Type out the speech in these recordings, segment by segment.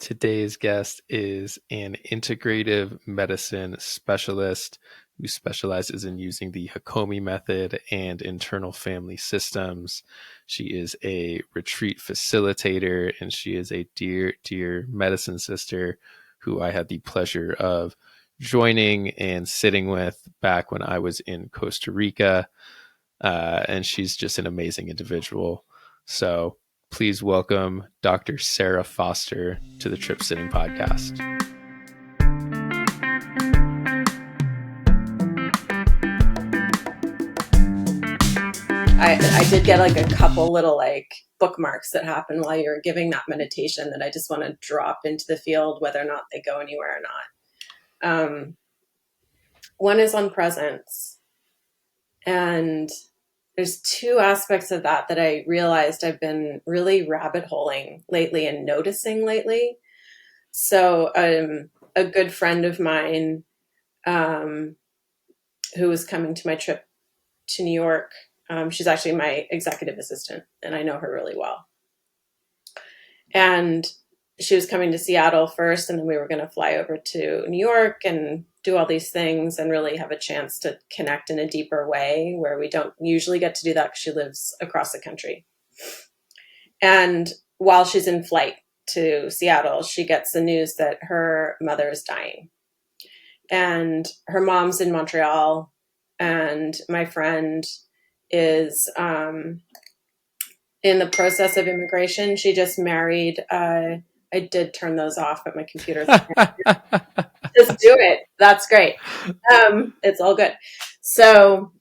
Today's guest is an integrative medicine specialist who specializes in using the Hakomi method and internal family systems. She is a retreat facilitator, and she is a dear, dear medicine sister who I had the pleasure of joining and sitting with back when I was in Costa Rica. And she's just an amazing individual. So please welcome Dr. Sarah Foster to the Trip Sitting Podcast. I did get like a couple little like bookmarks that happen while you're giving that meditation that I just want to drop into the field, whether or not they go anywhere or not. One is on presence. And there's two aspects of that I realized I've been really rabbit holing lately and noticing lately. So a good friend of mine who was coming to my trip to New York, she's actually my executive assistant, and I know her really well. And she was coming to Seattle first, and then we were going to fly over to New York and do all these things and really have a chance to connect in a deeper way where we don't usually get to do that because she lives across the country. And while she's in flight to Seattle, she gets the news that her mother is dying. And her mom's in Montreal, and my friend is in the process of immigration. She just married. I did turn those off, but my computer's just do it. That's great. It's all good. So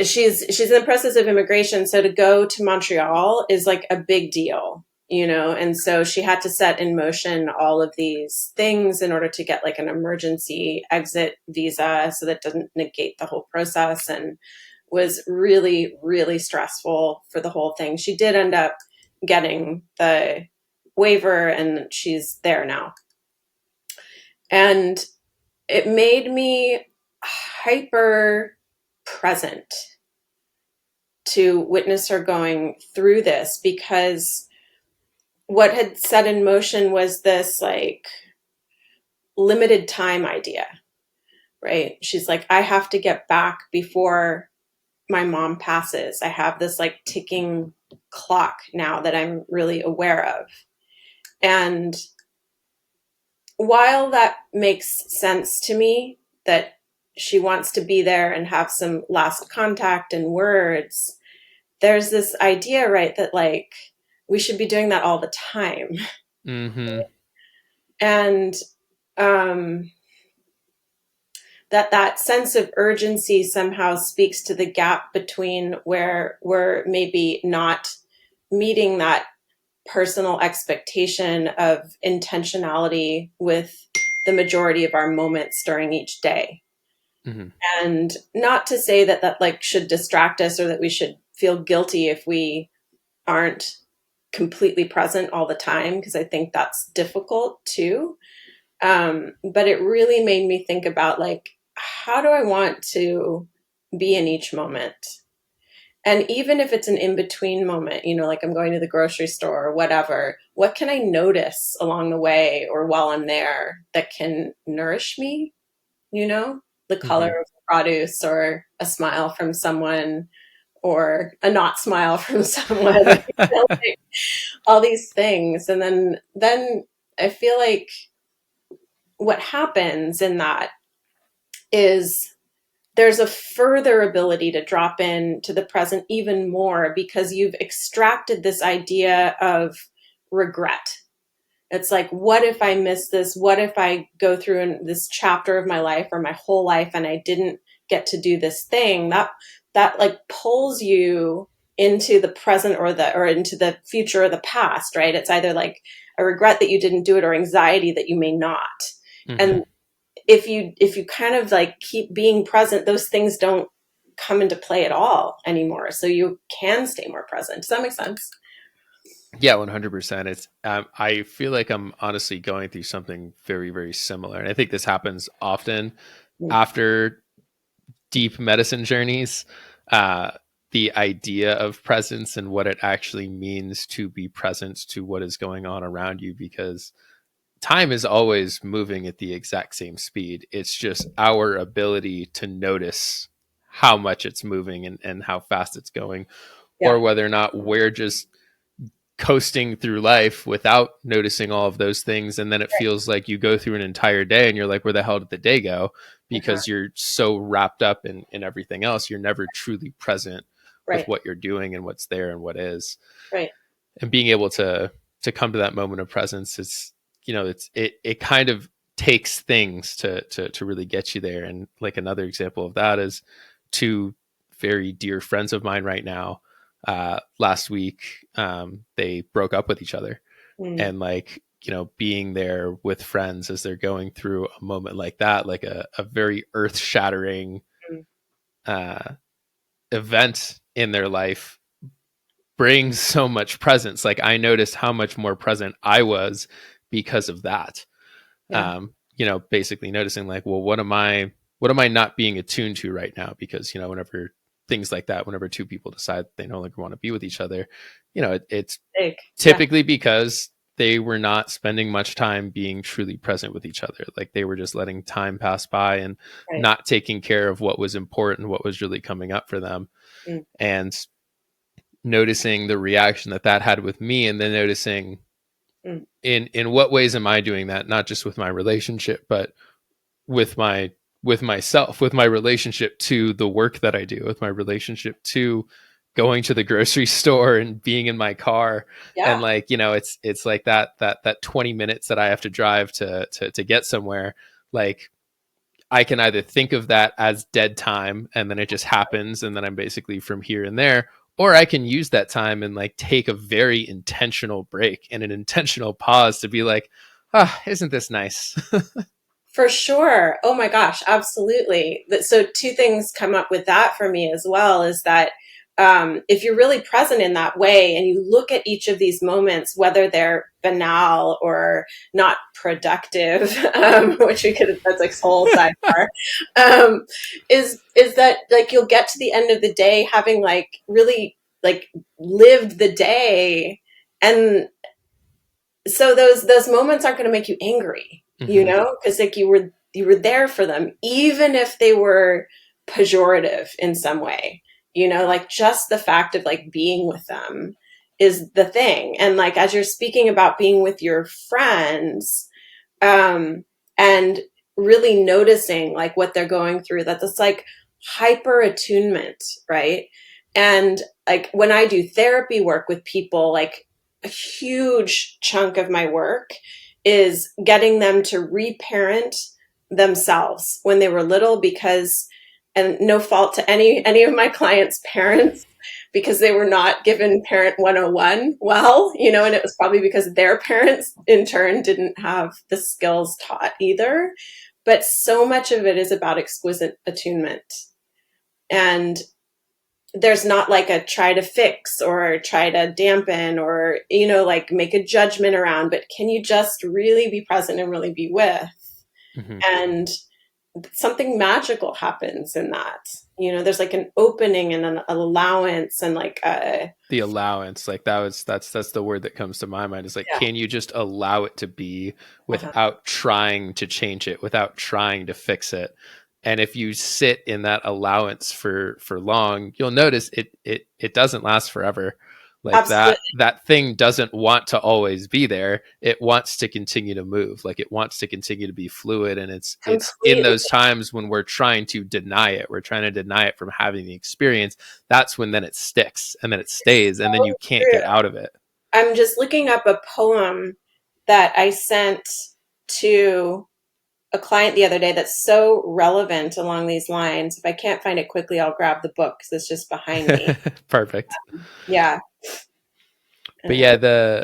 she's in the process of immigration. So to go to Montreal is like a big deal, and so she had to set in motion all of these things in order to get like an emergency exit visa so that doesn't negate the whole process, and was really, really stressful for the whole thing. She did end up getting the waiver, and she's there now. And it made me hyper present to witness her going through this, because what had set in motion was this like limited time idea, right? She's like, I have to get back before my mom passes. I have this like ticking clock now that I'm really aware of. And while that makes sense to me that she wants to be there and have some last contact and that there's this idea, right, that like we should be doing that all the time. Mm-hmm. And that sense of urgency somehow speaks to the gap between where we're maybe not meeting that personal expectation of intentionality with the majority of our moments during each day. Mm-hmm. And not to say that like should distract us or that we should feel guilty if we aren't completely present all the time, because I think that's difficult too. But it really made me think about like, how do I want to be in each moment? And even if it's an in-between moment, like I'm going to the grocery store or whatever, what can I notice along the way or while I'm there that can nourish me? The color of the produce, or a smile from someone, or a not smile from someone, like, all these things. And then I feel like what happens in that is there's a further ability to drop in to the present even more, because you've extracted this idea of regret. It's like, what if I miss this? What if I go through in this chapter of my life or my whole life and I didn't get to do this thing? That like pulls you into the present or into the future or the past, right? It's either like a regret that you didn't do it or anxiety that you may not. Mm-hmm. And if you kind of like keep being present, those things don't come into play at all anymore. So you can stay more present. Does that make sense? Yeah, 100%. It's I feel like I'm honestly going through something very, very similar. And I think this happens often after deep medicine journeys. The idea of presence and what it actually means to be present to what is going on around you, because time is always moving at the exact same speed. It's just our ability to notice how much it's moving and how fast it's going, Yeah. or whether or not we're just coasting through life without noticing all of those things. And then it Right. feels like you go through an entire day and you're like, where the hell did the day go? Uh-huh. Because you're so wrapped up in everything else. You're never truly present with Right. what you're doing and what's there and what is. Right. And being able to come to that moment of presence, it's, you know, it kind of takes things to really get you there. And like another example of that is two very dear friends of mine right now. Last week, they broke up with each other, Mm. and like, you know, being there with friends as they're going through a moment like that, like a very earth shattering Mm. uh, event in their life, brings so much presence. Like I noticed how much more present I was because of that. Yeah. You know, basically noticing like, well, what am I not being attuned to right now? Because, you know, whenever things like that, whenever two people decide they no longer want to be with each other, you know, it's Big. Yeah. typically because they were not spending much time being truly present with each other. Like they were just letting time pass by and Right. not taking care of what was important, what was really coming up for them. Mm. And noticing the reaction that that had with me, and then noticing Mm. in what ways am I doing that, not just with my relationship, but with my with myself, with my relationship to the work that I do, with my relationship to going to the grocery store and being in my car. And Yeah. like, you know, it's like that 20 minutes that I have to drive to get somewhere. Like I can either think of that as dead time and then it just happens and then I'm basically from here and there, or I can use that time and like take a very intentional break and an intentional pause to be like, ah, isn't this nice? For sure. Oh my gosh, absolutely. So two things come up with that for me as well is that if you're really present in that way and you look at each of these moments, whether they're banal or not productive, which we could, that's like whole sidebar, um, is that like you'll get to the end of the day having like really like lived the day, and so those moments aren't going to make you angry, you Mm-hmm. know, because like you were there for them, even if they were pejorative in some way, you know, like just the fact of like being with them is the thing. And like as you're speaking about being with your friends, and really noticing like what they're going through, that it's like hyper attunement, right? And like when I do therapy work with people, like a huge chunk of my work is getting them to reparent themselves when they were little, because, and no fault to any of my clients' parents, because they were not given parent 101 well, you know, and it was probably because their parents in turn didn't have the skills taught either. But so much of it is about exquisite attunement. And there's not like a try to fix or try to dampen or, you know, like make a judgment around, but can you just really be present and really be with? Mm-hmm. And something magical happens in that. You know, there's like an opening and an allowance and like a, The allowance, like that's the word that comes to my mind, is like, yeah. can you just allow it to be Uh-huh. without trying to change it, without trying to fix it? And if you sit in that allowance for long, you'll notice it doesn't last forever. Like Absolutely. that thing doesn't want to always be there. It wants to continue to move. Like it wants to continue to be fluid. And it's in Completely. those times when we're trying to deny it, we're trying to deny it from having the experience. That's when then it sticks and then it stays and then you So can't true. get out of it. I'm just looking up a poem that I sent to a client the other day that's so relevant along these lines. If I can't find it quickly, I'll grab the book because it's just behind me. Perfect. Yeah. But yeah, Uh,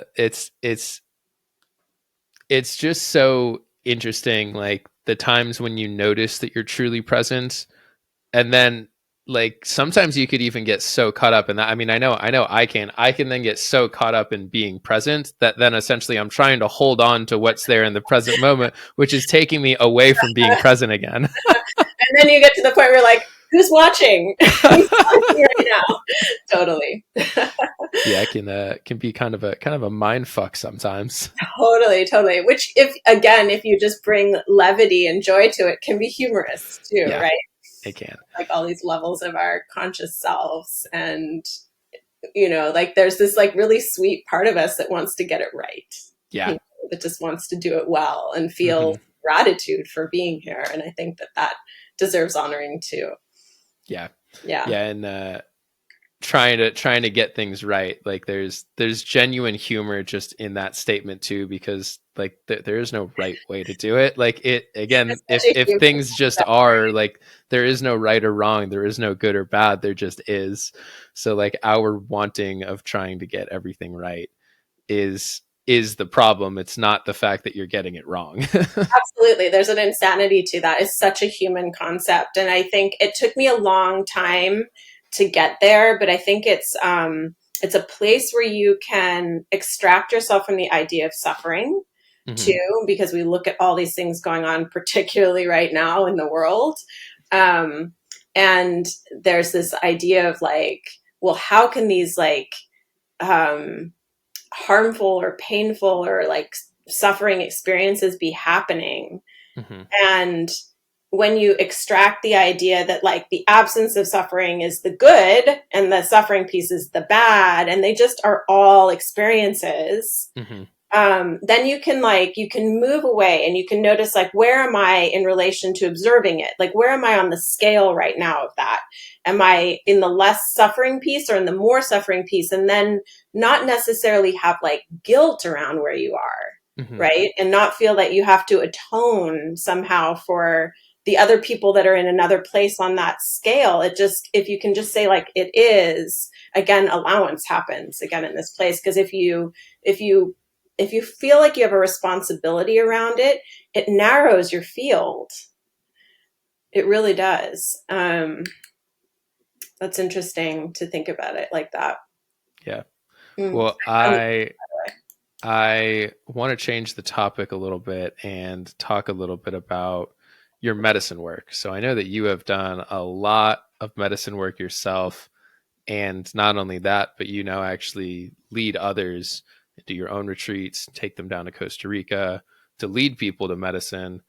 it's just so interesting, like the times when you notice that you're truly present, and then like sometimes you could even get so caught up in that. I mean, I know I can then get so caught up in being present that then essentially I'm trying to hold on to what's there in the present moment, which is taking me away from being present again. and then you get to the point where you're like, Who's watching? Who's watching right now? Totally. Yeah, it can be kind of a mind fuck sometimes. Totally, totally. Which, if you just bring levity and joy to it, can be humorous too, Yeah, right? it can. Like all these levels of our conscious selves, and like there's this like really sweet part of us that wants to get it right, Yeah. that just wants to do it well and feel Hmm. gratitude for being here. And I think that deserves honoring too. Yeah. Yeah. Yeah, and trying to get things right. Like there's genuine humor just in that statement too, because like there is no right way to do it. Like it again, It's if such a if human things just concept. are like, there is no right or wrong, there is no good or bad, there just is. So like our wanting of trying to get everything right is the problem. It's not the fact that you're getting it wrong. Absolutely. There's an insanity to that. It's such a human concept. And I think it took me a long time to get there, but I think it's a place where you can extract yourself from the idea of suffering Hmm. too, because we look at all these things going on, particularly right now in the world. Um, and there's this idea of like, well, how can these like um, harmful or painful or like suffering experiences be happening? Hmm. And when you extract the idea that like the absence of suffering is the good and the suffering piece is the bad, and they just are all experiences, Hmm. then you can move away and you can notice like, where am I in relation to observing it? Like, where am I on the scale right now of that? Am I in the less suffering piece or in the more suffering piece? And then not necessarily have like guilt around where you are, Hmm. right? And not feel that you have to atone somehow for the other people that are in another place on that scale. It just, if you can just say like it is, again, allowance happens again in this place. Because if you if you feel like you have a responsibility around it, it narrows your field. It really does. That's interesting to think about it like that. Yeah. Mm. Well, I want to change the topic a little bit and talk a little bit about your medicine work. So I know that you have done a lot of medicine work yourself. And not only that, but you now actually lead others, do your own retreats, take them down to Costa Rica to lead people to medicine.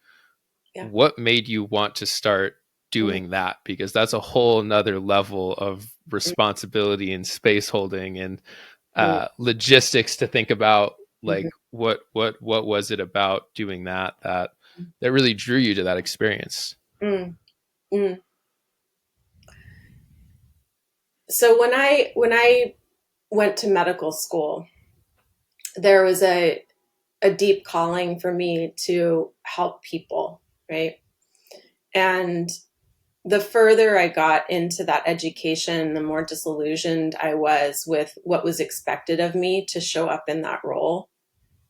Yeah. What made you want to start Mm, doing that? Because that's a whole nother level of mm, responsibility and space holding and mm, logistics to think about. mhm, Like what was it about doing that really drew you to that experience? mm, mm. So when I went to medical school, there was a deep calling for me to help people, right? And the further I got into that education, the more disillusioned I was with what was expected of me to show up in that role,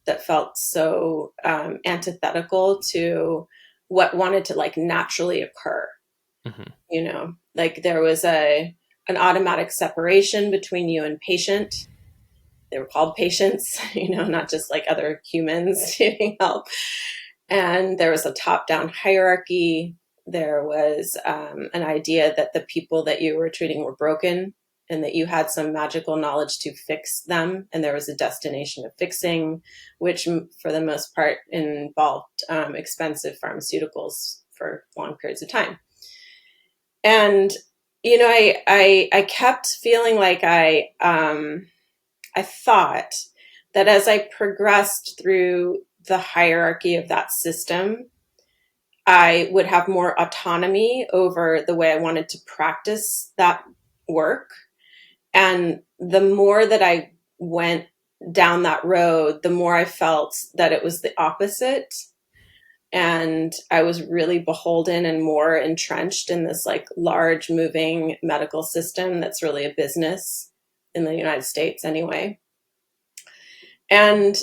that felt so antithetical to what wanted to like naturally occur. Hmm. Like there was an automatic separation between you and patient. They were called patients, not just like other humans needing help. And there was a top down hierarchy. There was an idea that the people that you were treating were broken and that you had some magical knowledge to fix them. And there was a destination of fixing, which for the most part involved expensive pharmaceuticals for long periods of time. And, I kept feeling like I thought that as I progressed through the hierarchy of that system, I would have more autonomy over the way I wanted to practice that work. And the more that I went down that road, the more I felt that it was the opposite. And I was really beholden and more entrenched in this like large moving medical system that's really a business in the United States anyway. And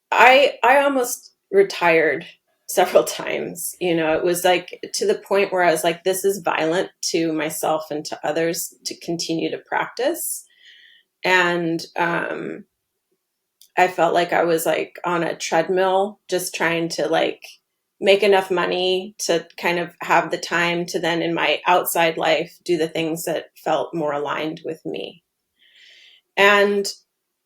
I almost retired several times. It was like to the point where I was like, this is violent to myself and to others to continue to practice. And I felt like I was like on a treadmill, just trying to like make enough money to kind of have the time to then in my outside life do the things that felt more aligned with me. And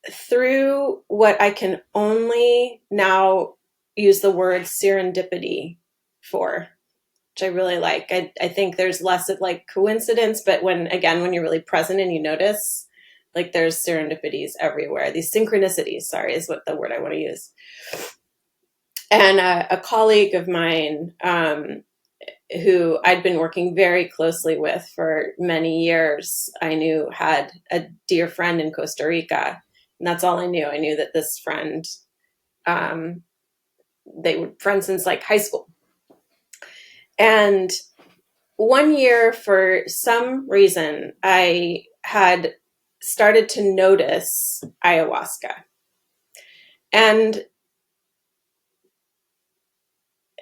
through what I can only now use the word serendipity for, which I really like. I think there's less of like coincidence, but when you're really present and you notice, like there's serendipities everywhere. These synchronicities, sorry, is what the word I want to use. And a colleague of mine, who I'd been working very closely with for many years, I knew had a dear friend in Costa Rica. And that's all I knew. I knew that this friend, they were friends since like high school. And one year, for some reason, I had started to notice ayahuasca. And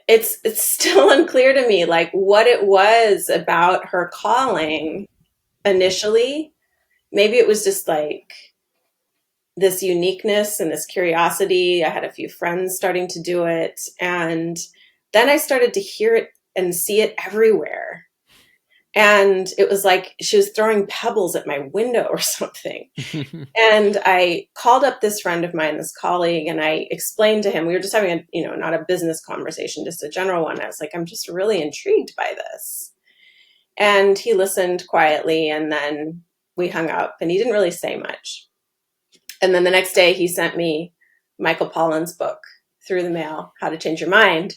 it's still unclear to me like what it was about her calling initially. Maybe it was just like this uniqueness and this curiosity. I had a few friends starting to do it, and then I started to hear it and see it everywhere. And it was like she was throwing pebbles at my window or something. And I called up this friend of mine, this colleague, and I explained to him, we were just having not a business conversation, just a general one. I was like, I'm just really intrigued by this. And he listened quietly, and then we hung up, and he didn't really say much. And then the next day he sent me Michael Pollan's book through the mail, How to Change Your Mind.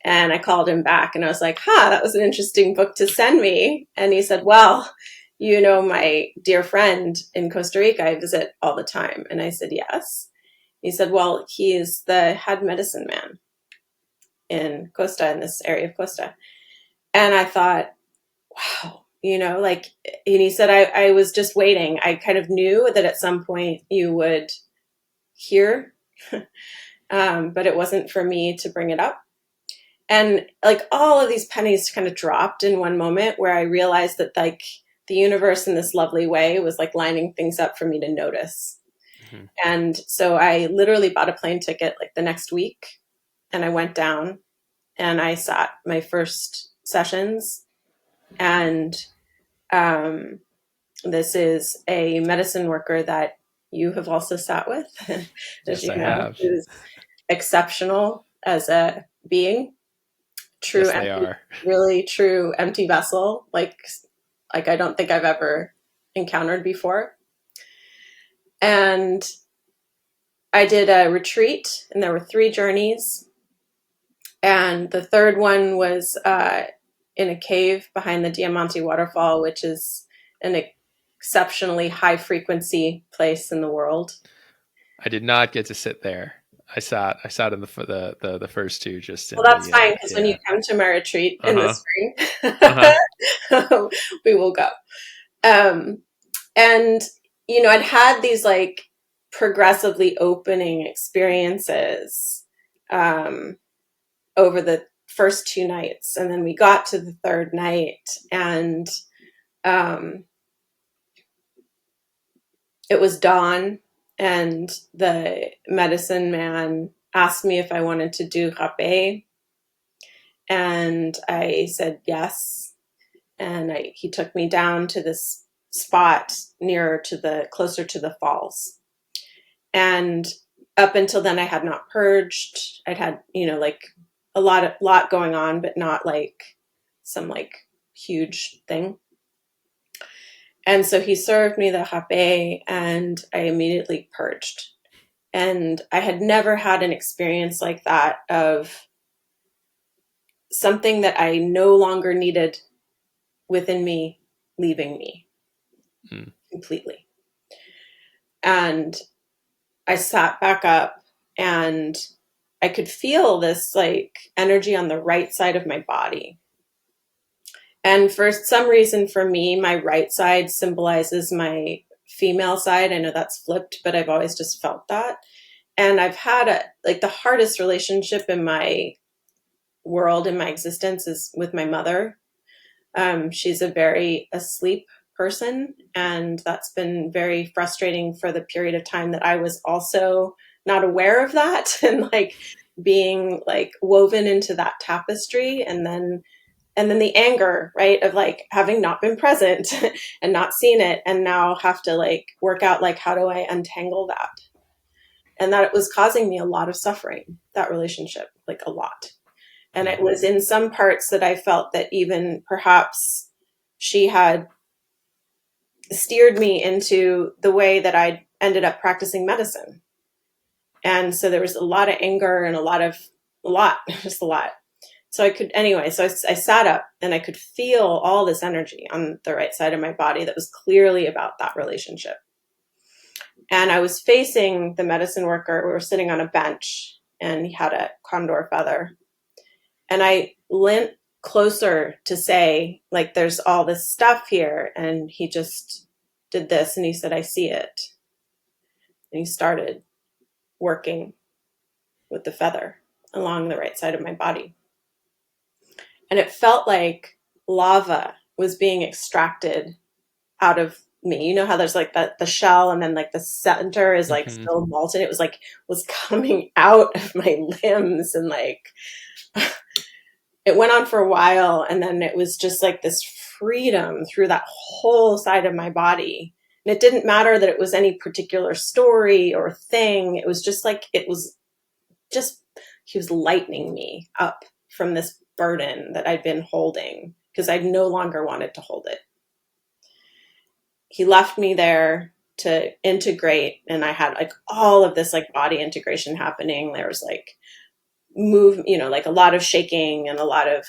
And I called him back and I was like, that was an interesting book to send me. And he said, well, my dear friend in Costa Rica, I visit all the time. And I said, yes. He said, well, he is the head medicine man in Costa, in this area of Costa. And I thought, wow, and he said, I was just waiting. I kind of knew that at some point you would hear, but it wasn't for me to bring it up. And like all of these pennies kind of dropped in one moment where I realized that like the universe in this lovely way was like lining things up for me to notice. Mm-hmm. And so I literally bought a plane ticket like the next week, and I went down and I sat my first sessions. And this is a medicine worker that you have also sat with. Yes, I have. Who's exceptional as a being. True, yes, they are. Really true empty vessel, like I don't think I've ever encountered before. And I did a retreat, and there were 3 journeys. And the third one was in a cave behind the Diamante waterfall, which is an exceptionally high frequency place in the world. I did not get to sit there. I sat in the first 2 just. Well, that's fine, because when you come to my retreat in the spring, we will go. And I'd had these like progressively opening experiences over the first 2 nights, and then we got to the third night, and it was dawn, and the medicine man asked me if I wanted to do rapé, and I said yes. And he took me down to this spot closer to the falls. And up until then, I had not purged. I'd had, like a lot going on, but not like some like huge thing. And so he served me the rapé, and I immediately purged. And I had never had an experience like that of something that I no longer needed within me leaving me completely. And I sat back up, and I could feel this like energy on the right side of my body. And for some reason, for me, my right side symbolizes my female side. I know that's flipped, but I've always just felt that. And I've had the hardest relationship in my world, in my existence, is with my mother. She's a very asleep person, and that's been very frustrating for the period of time that I was also not aware of that and like being like woven into that tapestry, and then the anger, right, of like having not been present and not seen it, and now have to like work out like how do I untangle that, and that it was causing me a lot of suffering, that relationship, like a lot. And it was in some parts that I felt that even perhaps she had steered me into the way that I ended up practicing medicine. And so there was a lot of anger and just a lot. So I sat up and I could feel all this energy on the right side of my body that was clearly about that relationship. And I was facing the medicine worker. We were sitting on a bench and he had a condor feather. And I leant closer to say, like, there's all this stuff here. And he just did this and he said, I see it. And he started working with the feather along the right side of my body. And it felt like lava was being extracted out of me. You know how there's like the shell and then like the center is like Mm-hmm. still molten. It was like was coming out of my limbs, and like it went on for a while, and then it was just like this freedom through that whole side of my body. And it didn't matter that it was any particular story or thing. It was just like it was just he was lightening me up from this burden that I'd been holding because I no longer wanted to hold it. He left me there to integrate, and I had like all of this like body integration happening. There was like like a lot of shaking and a lot of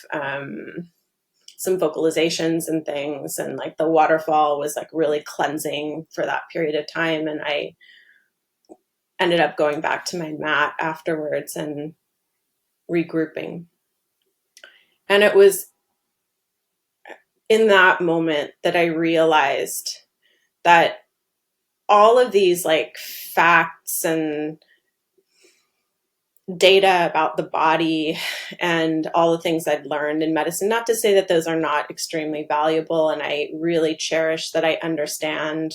some vocalizations and things, and like the waterfall was like really cleansing for that period of time. And I ended up going back to my mat afterwards and regrouping. And it was in that moment that I realized that all of these like facts and data about the body and all the things I'd learned in medicine, not to say that those are not extremely valuable, and I really cherish that I understand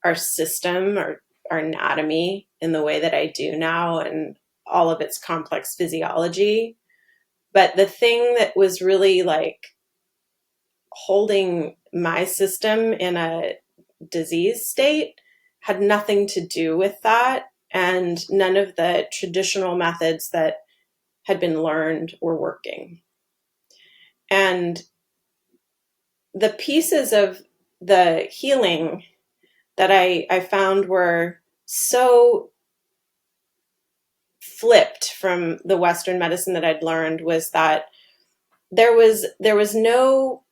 our system, our anatomy in the way that I do now, and all of its complex physiology. But the thing that was really like holding my system in a disease state had nothing to do with that. And none of the traditional methods that had been learned were working. And the pieces of the healing that I found were so flipped from the Western medicine that I'd learned was that there was no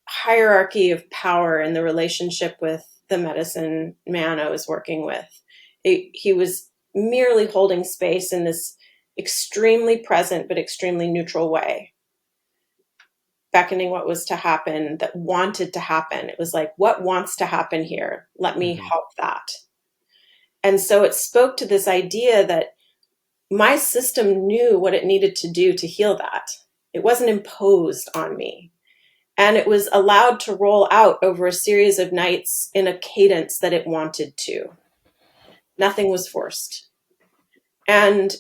hierarchy of power in the relationship with the medicine man I was working with. He was merely holding space in this extremely present but extremely neutral way, beckoning what was to happen that wanted to happen. It was like, what wants to happen here? Let me Mm-hmm. help that. And so it spoke to this idea that my system knew what it needed to do to heal that. It wasn't imposed on me. And it was allowed to roll out over a series of nights in a cadence that it wanted to. Nothing was forced. And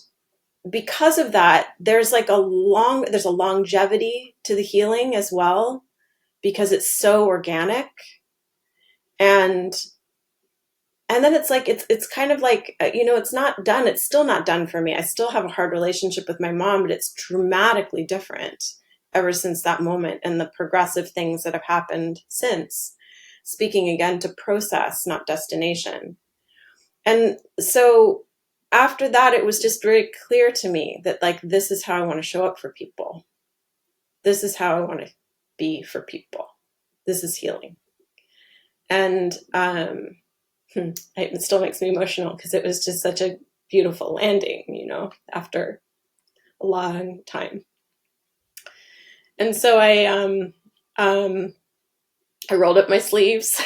because of that, there's a longevity to the healing as well, because it's so organic. And then it's like it's kind of like it's not done. It's still not done for me. I still have a hard relationship with my mom, but it's dramatically different ever since that moment, and the progressive things that have happened since. Speaking again to process, not destination. And so after that, it was just very clear to me that like this is how I want to show up for people. This is how I want to be for people. This is healing. And it still makes me emotional because it was just such a beautiful landing, after a long time. And so I rolled up my sleeves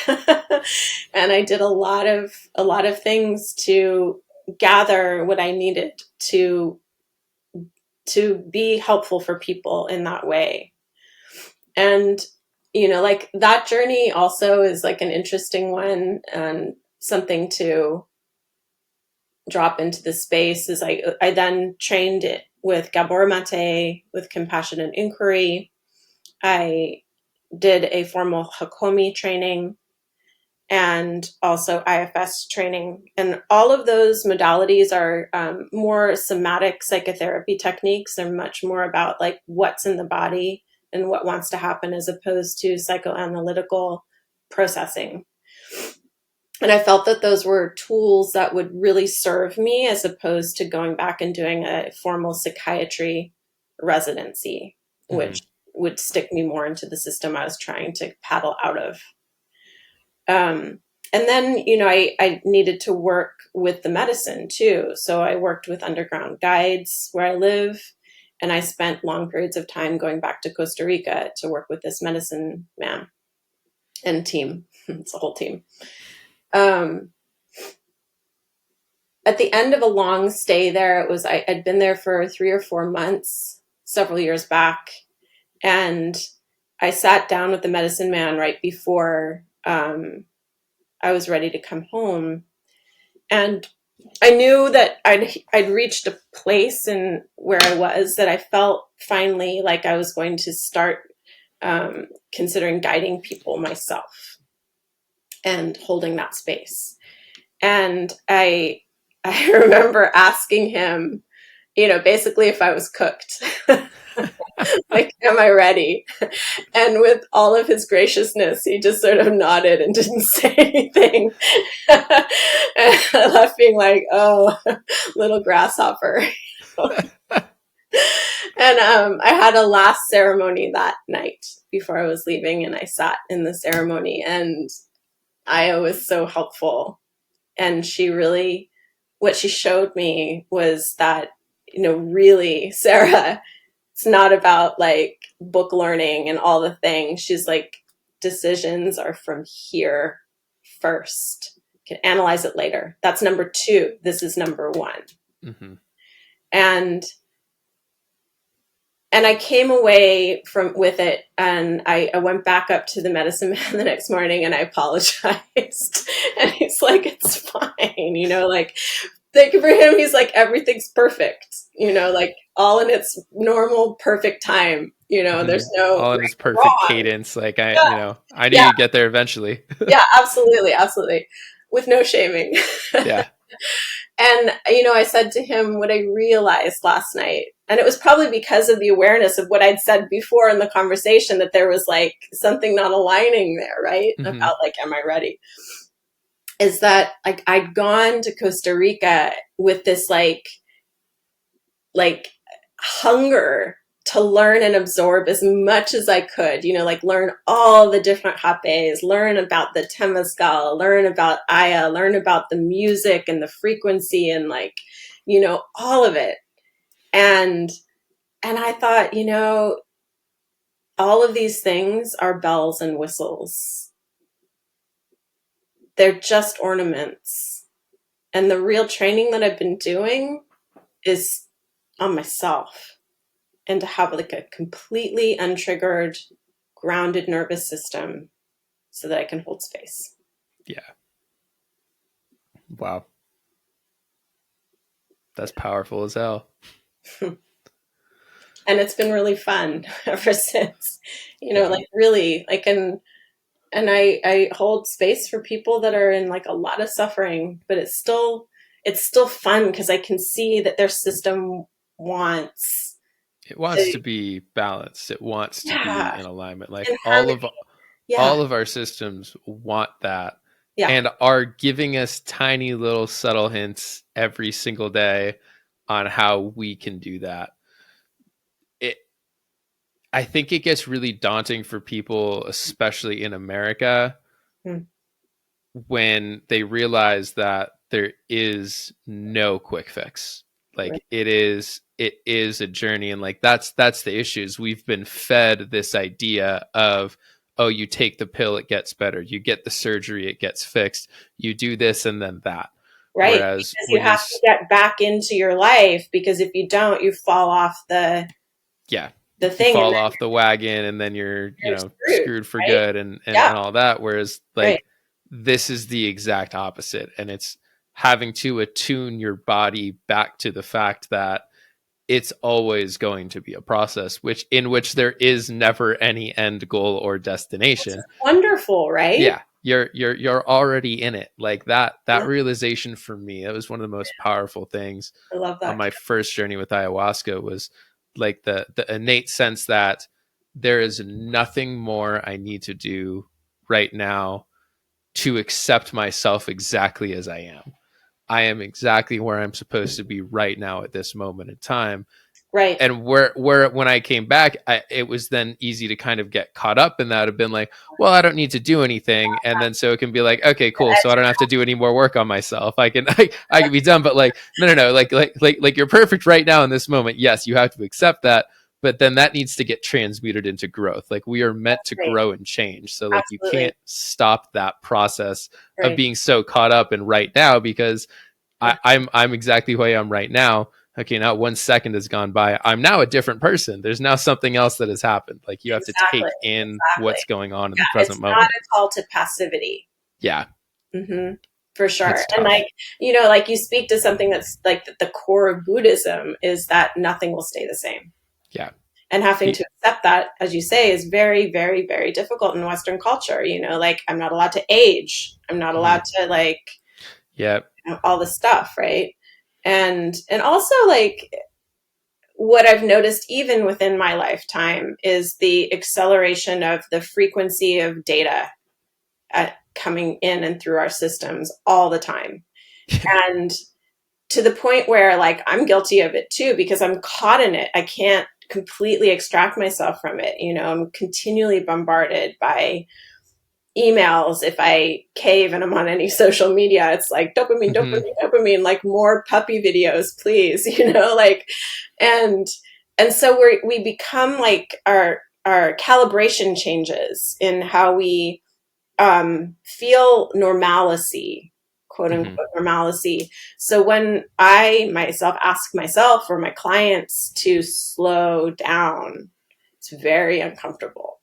and I did a lot of things to gather what I needed to be helpful for people in that way. And like that journey also is like an interesting one, and something to drop into the space is I then trained it with Gabor Mate, with compassion and inquiry. I did a formal Hakomi training and also IFS training. And all of those modalities are more somatic psychotherapy techniques. They're much more about like what's in the body and what wants to happen, as opposed to psychoanalytical processing. And I felt that those were tools that would really serve me, as opposed to going back and doing a formal psychiatry residency, Mm-hmm. which would stick me more into the system I was trying to paddle out of. And then, I needed to work with the medicine too. So I worked with underground guides where I live, and I spent long periods of time going back to Costa Rica to work with this medicine man and team. It's a whole team. At the end of a long stay there, I'd been there for 3 or 4 months, several years back. And I sat down with the medicine man right before I was ready to come home. And I knew that I'd reached a place in where I was that I felt finally like I was going to start considering guiding people myself and holding that space. And I remember asking him, basically if I was cooked. Like, am I ready? And with all of his graciousness, he just sort of nodded and didn't say anything. And I left being like, oh, little grasshopper. And I had a last ceremony that night before I was leaving, and I sat in the ceremony, and Aya was so helpful. And what she showed me was that, really, Sarah, it's not about like book learning and all the things. She's like, decisions are from here first. You can analyze it later. That's number 2. This is number 1. Mm-hmm. And I came away with it, and I went back up to the medicine man the next morning, and I apologized. And he's like, it's fine, like, thank you for him. He's like, everything's perfect, like all in its normal, perfect time. There's no all in its perfect wrong. cadence. Like Yeah. I knew Yeah. you'd get there eventually. Yeah, absolutely. Absolutely. With no shaming. Yeah. And, I said to him what I realized last night, and it was probably because of the awareness of what I'd said before in the conversation, that there was like something not aligning there, right? Mm-hmm. About like, am I ready? Is that like I'd gone to Costa Rica with this like hunger to learn and absorb as much as I could, like learn all the different hapes, learn about the temazcal, learn about Aya, learn about the music and the frequency and like, all of it. And I thought, all of these things are bells and whistles. They're just ornaments. And the real training that I've been doing is on myself, and to have like a completely untriggered, grounded nervous system so that I can hold space. Yeah. Wow. That's powerful as hell. And it's been really fun ever since, like really like, and I hold space for people that are in like a lot of suffering, but it's still fun because I can see that their system wants to be balanced. It wants to be in alignment. Like all of our systems want that. Yeah. And are giving us tiny little subtle hints every single day on how we can do that. I think it gets really daunting for people, especially in America, when they realize that there is no quick fix. Like Right. it is a journey. And like that's the issues. We've been fed this idea of, oh, you take the pill, it gets better. You get the surgery, it gets fixed. You do this and then that. Right. Whereas because you have to get back into your life, because if you don't, you fall off the thing, fall off the wagon, and then you're screwed for right? good and all that. Whereas like this is the exact opposite. And it's having to attune your body back to the fact that it's always going to be a process in which there is never any end goal or destination. Wonderful, right? Yeah, you're already in it. Like that Yeah, realization for me, that was one of the most powerful things I love on that. my first journey with ayahuasca, was like the innate sense that there is nothing more I need to do right now to accept myself exactly as I am. I am exactly where I'm supposed to be right now at this moment in time. Right. And where when I came back, it was then easy to kind of get caught up in that, have been like, well, I don't need to do anything, and then so it can be like, okay, cool, so I don't have to do any more work on myself. I can be done. But like, no, like you're perfect right now in this moment. Yes, you have to accept that, but then that needs to get transmuted into growth. Like, we are meant to Right. grow and change. So like, you Absolutely. can't stop that process of Right. being so caught up in right now, because Yeah. I'm exactly who I am right now. Okay, now 1 second has gone by. I'm now a different person. There's now something else that has happened. Like, you have to Exactly. take in Exactly. what's going on in the Yeah. present It's not moment. a call to passivity. Yeah, Hmm. For sure. it's And tough. like, like you speak to something that's like the core of Buddhism is that nothing will stay the same. Yeah. And having Be, to accept that, as you say, is very, very, very difficult in Western culture. Like, I'm not allowed to age. I'm not mhm. allowed to, like, Yeah. all this stuff, right? And also, like, what I've noticed even within my lifetime is the acceleration of the frequency of data coming in and through our systems all the time. And to the point where, like, I'm guilty of it too, because I'm caught in it. I can't completely extract myself from it. I'm continually bombarded by emails. If I cave and I'm on any social media, it's like dopamine, Mhm. dopamine, dopamine, like more puppy videos, please, like, and so we become like our calibration changes in how we feel normalcy, quote Mhm. unquote normalcy. So when I myself ask myself or my clients to slow down, it's very uncomfortable,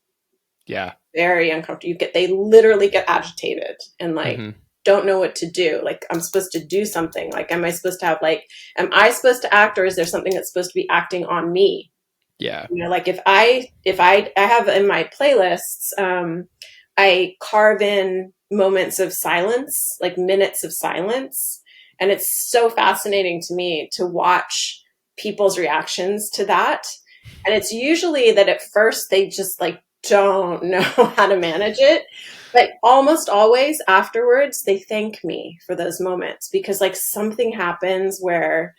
Yeah. very uncomfortable. They literally get agitated and like Mhm. don't know what to do. Like, I'm supposed to do something. Like, am I supposed to have am I supposed to act, or is there something that's supposed to be acting on me? Yeah. Like, if I have in my playlists, I carve in moments of silence, like minutes of silence. And it's so fascinating to me to watch people's reactions to that. And it's usually that at first they just like don't know how to manage it. But almost always afterwards, they thank me for those moments, because like something happens where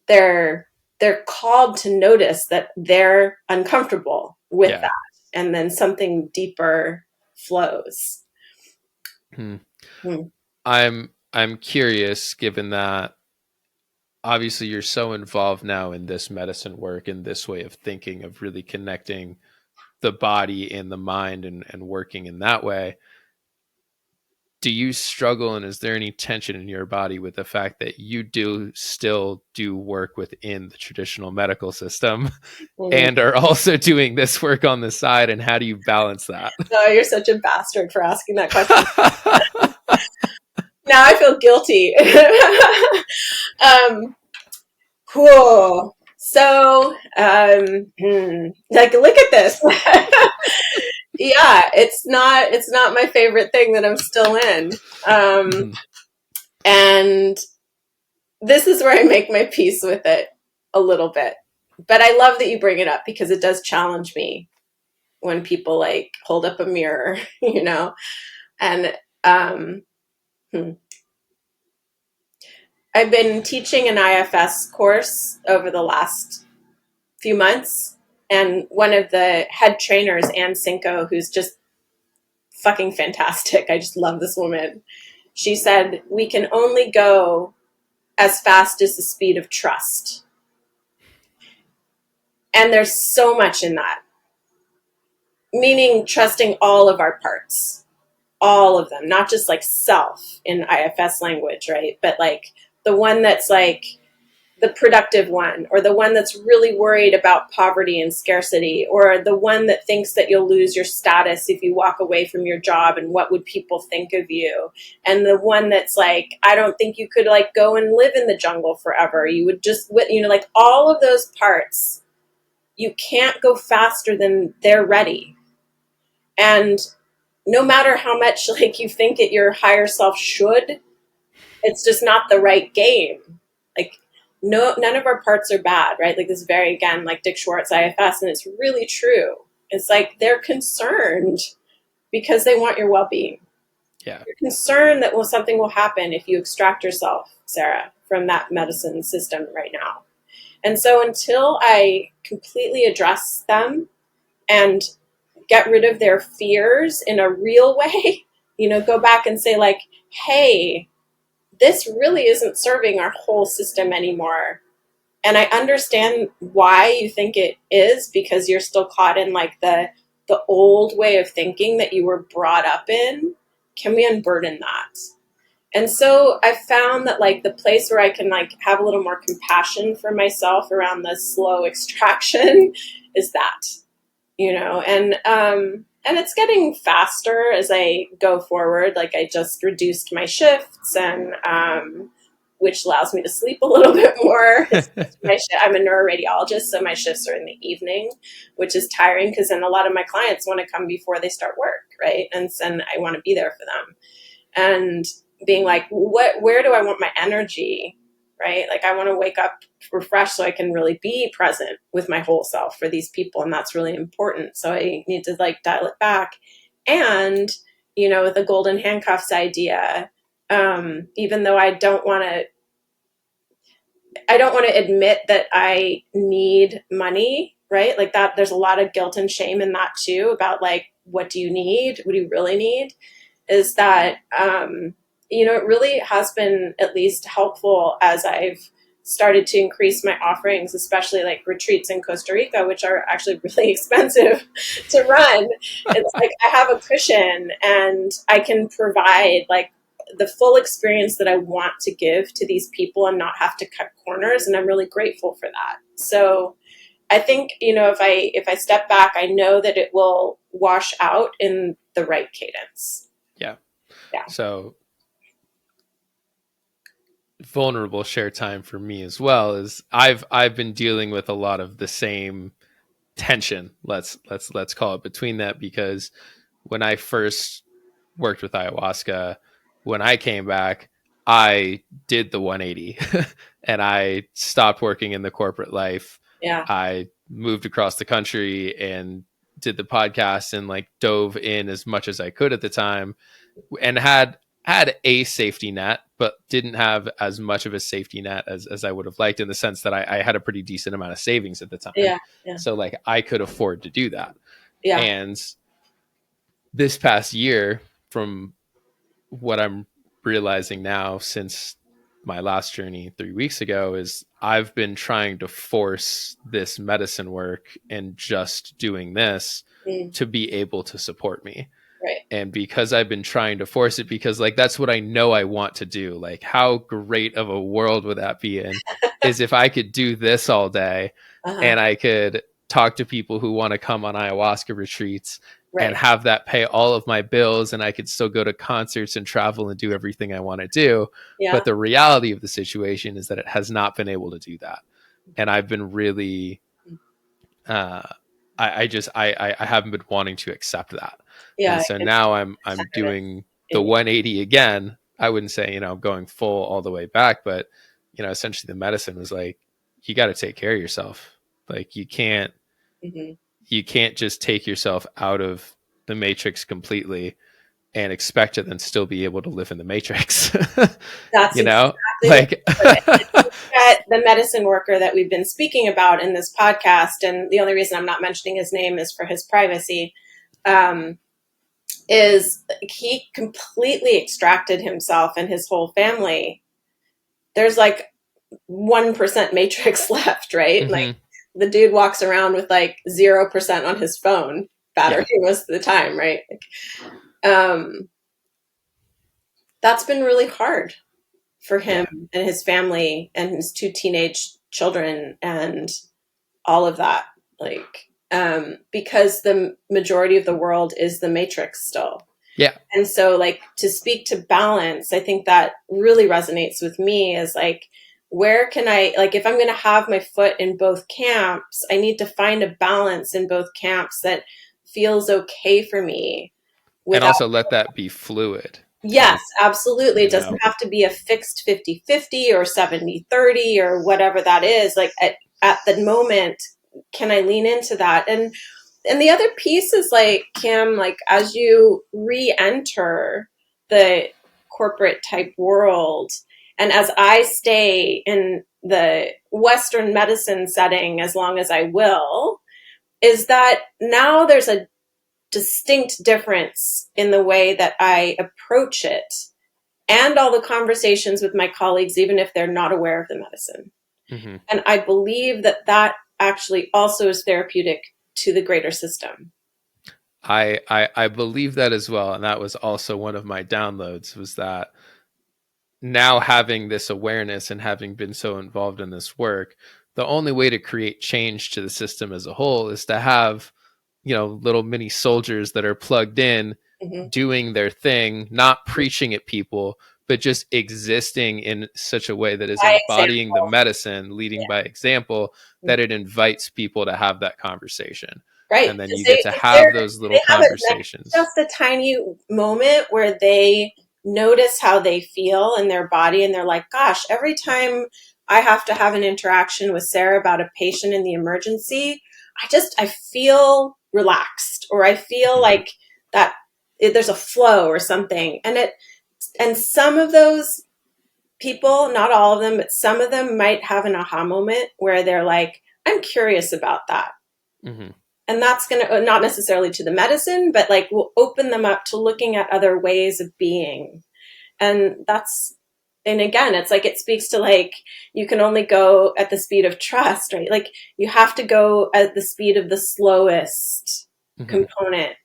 they're they're called to notice that they're uncomfortable with Yeah. that, and then something deeper flows. Hmm. Hmm. I'm curious, given that obviously you're so involved now in this medicine work and this way of thinking, of really connecting the body and the mind, and working in that way. Do you struggle, and is there any tension in your body with the fact that you do still do work within the traditional medical system Hmm. and are also doing this work on the side, and how do you balance that? Oh, you're such a bastard for asking that question. Now I feel guilty. um, cool. So, like, look at this. Yeah, it's not my favorite thing that I'm still in. Um, Mhm. and this is where I make my peace with it a little bit. But I love that you bring it up, because it does challenge me when people like hold up a mirror, And um, hmm. I've been teaching an IFS course over the last few months, and one of the head trainers, Ann Cinco, who's just fucking fantastic. I just love this woman. She said, we can only go as fast as the speed of trust. And there's so much in that, meaning trusting all of our parts, all of them, not just like self in IFS language, right? But like the one that's like the productive one, or the one that's really worried about poverty and scarcity, or the one that thinks that you'll lose your status if you walk away from your job and what would people think of you, and the one that's like, I don't think you could like go and live in the jungle forever, you would just, you know, like all of those parts, you can't go faster than they're ready. And no matter how much like you think it your higher self should, it's just not the right game. Like, no, none of our parts are bad, right? Like this very, again, like Dick Schwartz, IFS, and it's really true. It's like they're concerned because they want your well-being. Yeah. You're concerned that something will happen if you extract yourself, Sarah, from that medicine system right now. And so until I completely address them and get rid of their fears in a real way, you know, go back and say like, hey, this really isn't serving our whole system anymore. And I understand why you think it is, because you're still caught in like the old way of thinking that you were brought up in. Can we unburden that? And so I found that like the place where I can like have a little more compassion for myself around the slow extraction is that, you know, and it's getting faster as I go forward. Like I just reduced my shifts, and which allows me to sleep a little bit more. I'm a neuroradiologist, so my shifts are in the evening, which is tiring because then a lot of my clients want to come before they start work, right? And I want to be there for them. And being like, where do I want my energy, right? Like I want to wake up refreshed so I can really be present with my whole self for these people. And that's really important. So I need to like dial it back. And, you know, with the golden handcuffs idea, even though I don't want to admit that I need money, right? Like that, there's a lot of guilt and shame in that too, about like, what do you need? What do you really need? Is that, you know, it really has been at least helpful as I've started to increase my offerings, especially like retreats in Costa Rica, which are actually really expensive to run. It's like I have a cushion and I can provide like the full experience that I want to give to these people and not have to cut corners. And I'm really grateful for that. So I think, you know, if I step back, I know that it will wash out in the right cadence. Yeah. Yeah. So vulnerable share time for me as well is I've been dealing with a lot of the same tension, let's call it, between that, because when I first worked with ayahuasca, when I came back, I did the 180 and I stopped working in the corporate life. Yeah. I moved across the country and did the podcast and like dove in as much as I could at the time, and had a safety net, but didn't have as much of a safety net as I would have liked, in the sense that I had a pretty decent amount of savings at the time. Yeah. Yeah. So like I could afford to do that. Yeah. And this past year, from what I'm realizing now since my last journey 3 weeks ago, is I've been trying to force this medicine work and just doing this to be able to support me. Right. And because I've been trying to force it, because like that's what I know I want to do. Like how great of a world would that be in is if I could do this all day and I could talk to people who want to come on ayahuasca retreats and have that pay all of my bills, and I could still go to concerts and travel and do everything I want to do. Yeah. But the reality of the situation is that it has not been able to do that. And I've been really, I haven't been wanting to accept that. Yeah. And so now I'm doing the 180 again. I wouldn't say, you know, I'm going full all the way back, but you know, essentially the medicine was like, you got to take care of yourself. Like you can't just take yourself out of the matrix completely and expect to then still be able to live in the matrix. That's you know, exactly like the medicine worker that we've been speaking about in this podcast, and the only reason I'm not mentioning his name is for his privacy, is he completely extracted himself and his whole family. There's like 1% matrix left, right? Mm-hmm. Like the dude walks around with like 0% on his phone battery most of the time, right? Like, that's been really hard. for him Yeah. and his family and his two teenage children and all of that. Like, because the majority of the world is the matrix still. Yeah. And so, like, to speak to balance, I think that really resonates with me is like, where can I, like, if I'm going to have my foot in both camps, I need to find a balance in both camps that feels okay for me And without. also let that be fluid too, Yes, absolutely. you It know? doesn't have to be a fixed 50-50 or 70-30 or whatever that is. Like, at the moment, can I lean into that? And the other piece is like, Kim, like, as you re-enter the corporate type world, and as I stay in the Western medicine setting as long as I will, is that now there's a distinct difference in the way that I approach it and all the conversations with my colleagues, even if they're not aware of the medicine. Hmm. And I believe that that actually also is therapeutic to the greater system. I believe that as well. And that was also one of my downloads, was that now having this awareness and having been so involved in this work, the only way to create change to the system as a whole is to have, little mini soldiers that are plugged in, Mm-hmm. doing their thing, not preaching at people, but just existing in such a way that is By embodying the example. medicine, leading by example, Yeah. that it invites people to have that conversation. Right. And then Because you get to if have those little they have conversations. just a tiny moment where they notice how they feel in their body and they're like, gosh, every time I have to have an interaction with Sarah about a patient in the emergency, I feel relaxed, or I feel Mhm. like that there's a flow or something. And some of those people, not all of them, but some of them might have an aha moment where they're like, I'm curious about that. Mhm. And that's going to, not necessarily to the medicine, but like will open them up to looking at other ways of being. And and again, it's like, it speaks to like, you can only go at the speed of trust, right? Like, you have to go at the speed of the slowest Mhm. component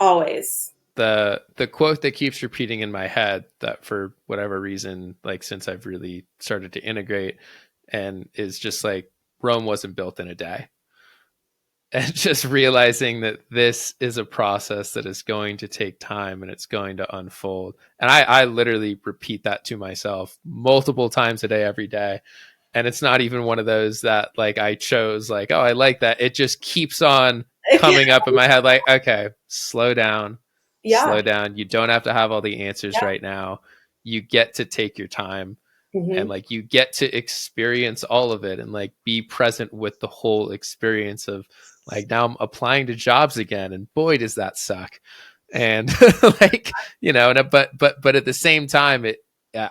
always. The quote that keeps repeating in my head, that for whatever reason, like since I've really started to integrate, and is just like, Rome wasn't built in a day. And just realizing that this is a process that is going to take time and it's going to unfold. And I literally repeat that to myself multiple times a day, every day. And it's not even one of those that like I chose, like, oh, I like that. It just keeps on coming up in my head, like, okay, slow down, Yeah. slow down. You don't have to have all the answers Yeah. right now. You get to take your time, and Mm-hmm. like you get to experience all of it and like be present with the whole experience of, like, now I'm applying to jobs again and boy does that suck. And like, but at the same time,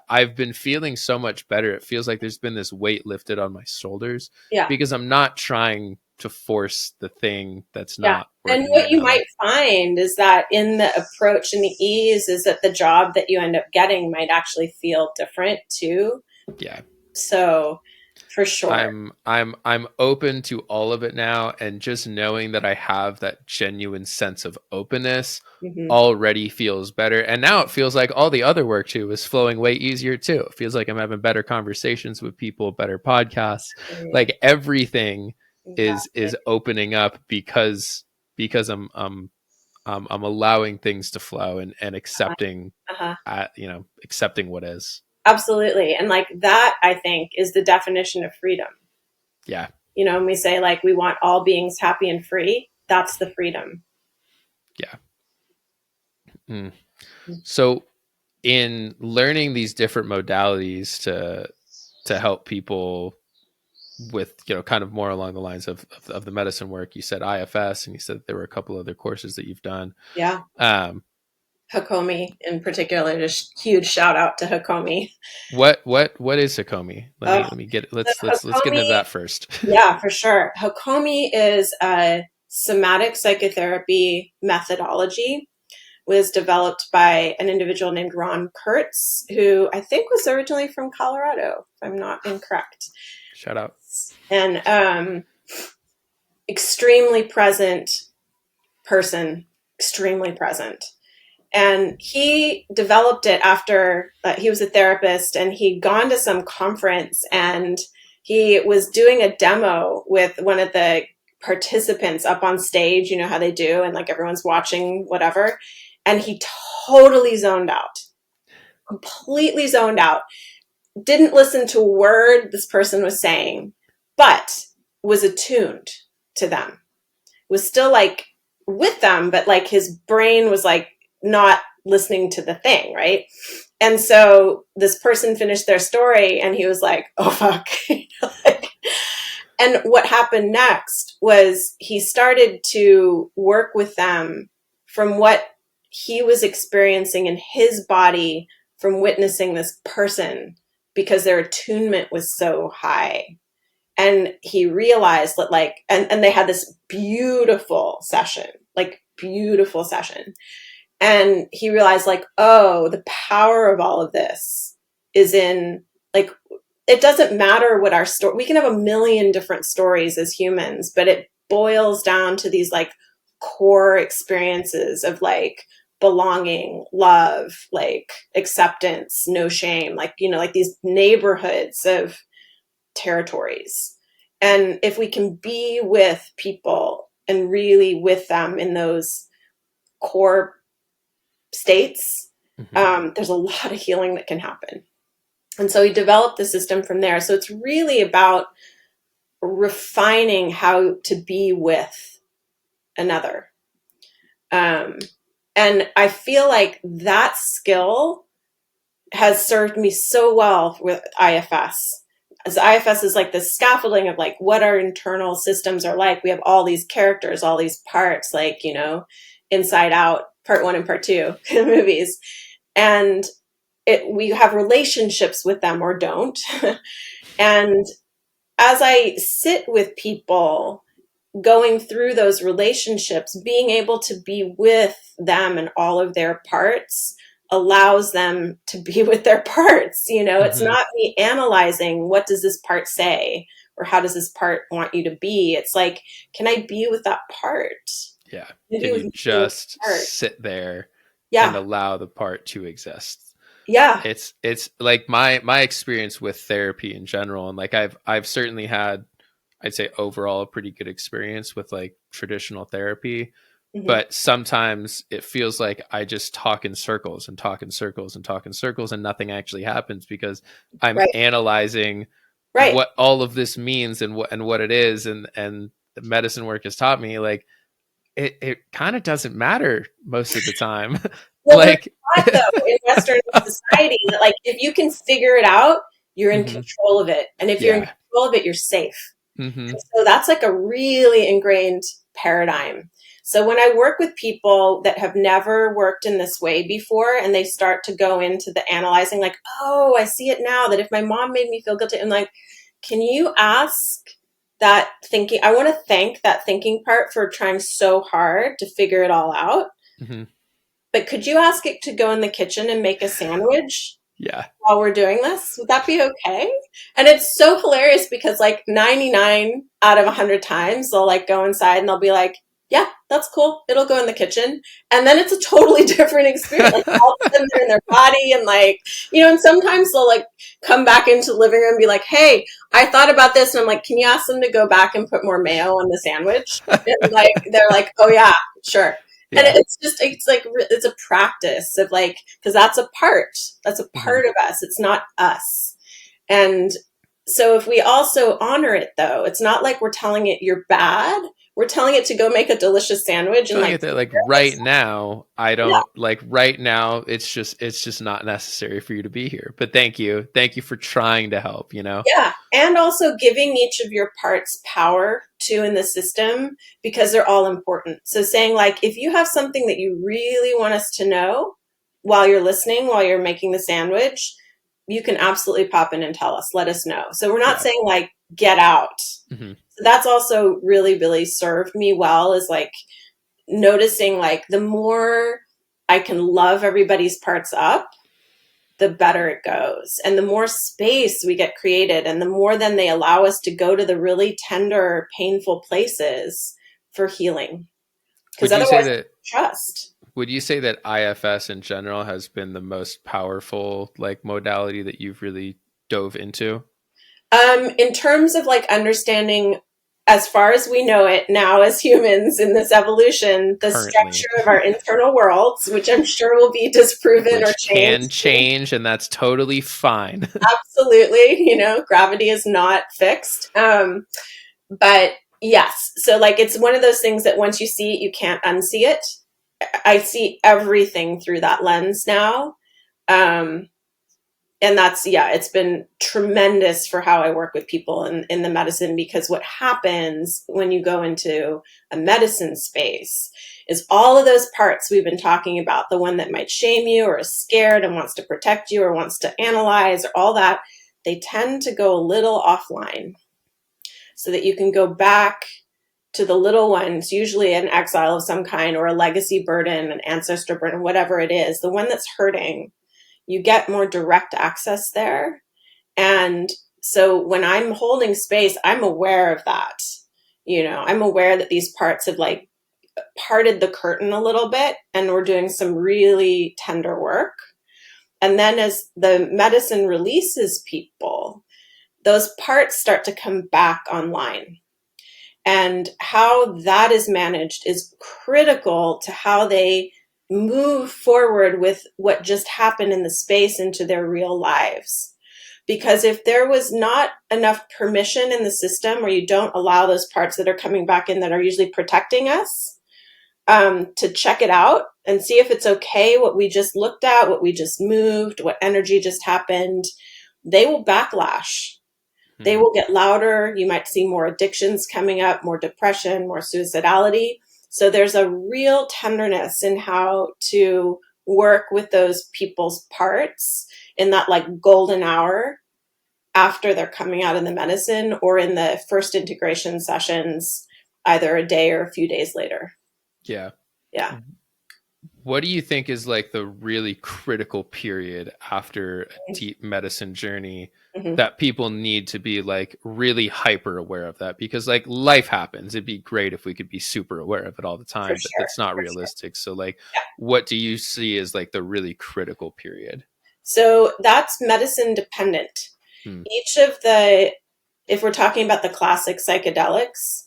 I've been feeling so much better. It feels like there's been this weight lifted on my shoulders, Yeah. because I'm not trying to force the thing that's Yeah. not And working what right you now. might find is that in the approach and the ease is that the job that you end up getting might actually feel different too. Yeah. So for sure. I'm open to all of it now, and just knowing that I have that genuine sense of openness Hmm. already feels better. And now it feels like all the other work too is flowing way easier too. It feels like I'm having better conversations with people, better podcasts. Like everything is Exactly. opening up, because I'm allowing things to flow, and accepting, Uh-huh. accepting what is. Absolutely. And like that, I think, is the definition of freedom. Yeah. When we say like we want all beings happy and free, that's the freedom. Yeah. Mm. So in learning these different modalities to help people with, kind of more along the lines of the medicine work, you said IFS, and you said there were a couple other courses that you've done. Yeah. um Hakomi in particular, just huge shout out to Hakomi. what is Hakomi? Let me get, So let's get into Hakomi, that first. yeah, for sure. Hakomi is a somatic psychotherapy methodology, was developed by an individual named Ron Kurtz, who I think was originally from Colorado, if I'm not incorrect. Shout out. And extremely present person, extremely present. And he developed it after he was a therapist, and he'd gone to some conference, and he was doing a demo with one of the participants up on stage, you know how they do, and like everyone's watching whatever. And he totally zoned out, completely zoned out, didn't listen to a word this person was saying, but was attuned to them, was still like with them, but like his brain was like not listening to the thing, right? And so this person finished their story, and he was like, oh fuck. And what happened next was he started to work with them from what he was experiencing in his body from witnessing this person, because their attunement was so high. And he realized that like, and they had this beautiful session, like beautiful session. And he realized like, oh, the power of all of this is in like, it doesn't matter what our story, we can have a million different stories as humans, but it boils down to these like core experiences of like belonging, love, like acceptance, no shame, like, you know, like these neighborhoods of territories. And if we can be with people and really with them in those core states, there's a lot of healing that can happen. And so he developed the system from there. So it's really about refining how to be with another. And I feel like that skill has served me so well with IFS. As IFS is like the scaffolding of like what our internal systems are like. We have all these characters, all these parts, like, you know, Inside Out, part 1 and part 2 movies. And we have relationships with them or don't. And as I sit with people going through those relationships, being able to be with them and all of their parts allows them to be with their parts. You know, it's not me analyzing what does this part say or how does this part want you to be. It's like, can I be with that part? Yeah. Can you just sit there and allow the part to exist? Yeah. It's like my experience with therapy in general, and like I've certainly had, I'd say overall, a pretty good experience with like traditional therapy. But sometimes it feels like I just talk in circles and talk in circles and talk in circles, and nothing actually happens because I'm analyzing what all of this means and what it is. And the medicine work has taught me like it kind of doesn't matter most of the time. Well, like there's a lot, though, in Western society that like if you can figure it out, you're in control of it. And if you're in control of it, you're safe. So that's like a really ingrained paradigm. So when I work with people that have never worked in this way before, and they start to go into the analyzing, like, oh, I see it now, that if my mom made me feel guilty, I'm like, can you ask that thinking? I want to thank that thinking part for trying so hard to figure it all out. But could you ask it to go in the kitchen and make a sandwich? Yeah. While we're doing this, would that be okay? And it's so hilarious because like 99 out of 100 times they'll like go inside and they'll be like, yeah, that's cool. It'll go in the kitchen. And then it's a totally different experience. Like all of a sudden they're in their body and like, you know, and sometimes they'll like come back into the living room and be like, hey, I thought about this. And I'm like, can you ask them to go back and put more mayo on the sandwich? And like, they're like, oh yeah, sure. Yeah. And it's like, it's a practice of like, because that's a part of us. It's not us. And so if we also honor it though, it's not like we're telling it you're bad. We're telling it to go make a delicious sandwich. And like right now, I don't like right now. It's just not necessary for you to be here. But thank you for trying to help. You know. Yeah, and also giving each of your parts power too in the system because they're all important. So saying like, if you have something that you really want us to know while you're listening, while you're making the sandwich, you can absolutely pop in and tell us. Let us know. So we're not saying like get out. So that's also really, really served me well, is like noticing like the more I can love everybody's parts up, the better it goes. And the more space we get created and the more then they allow us to go to the really tender, painful places for healing. Because otherwise, trust. Would you say that IFS in general has been the most powerful like modality that you've really dove into In terms of like understanding, as far as we know it now as humans in this evolution, the currently? structure of our internal worlds, which I'm sure will be disproven or Which can changed. change, and that's totally fine. Absolutely, gravity is not fixed. But yes, so like it's one of those things that once you see it, you can't unsee it. I see everything through that lens now. Um, and that's, yeah, it's been tremendous for how I work with people in the medicine, because what happens when you go into a medicine space is all of those parts we've been talking about, the one that might shame you or is scared and wants to protect you or wants to analyze or all that, they tend to go a little offline so that you can go back to the little ones, usually an exile of some kind or a legacy burden, an ancestor burden, whatever it is, the one that's hurting. You get more direct access there. And so when I'm holding space, I'm aware of that. I'm aware that these parts have like parted the curtain a little bit and we're doing some really tender work. And then as the medicine releases people, those parts start to come back online. And how that is managed is critical to how they move forward with what just happened in the space into their real lives. Because if there was not enough permission in the system, or you don't allow those parts that are coming back in that are usually protecting us, to check it out and see if it's okay, what we just looked at, what we just moved, what energy just happened, they will backlash. They Hmm. will get louder. You might see more addictions coming up, more depression, more suicidality. So there's a real tenderness in how to work with those people's parts in that like golden hour after they're coming out of the medicine or in the first integration sessions, either a day or a few days later. Yeah. Yeah. What do you think is like the really critical period after a deep medicine journey Mm-hmm. that people need to be like really hyper aware of that? Because like life happens. It'd be great if we could be super aware of it all the For time, but sure. that's not For sure. realistic. So like Yeah. what do you see as like the really critical period? So that's medicine dependent. Hmm. Each of the, if we're talking about the classic psychedelics,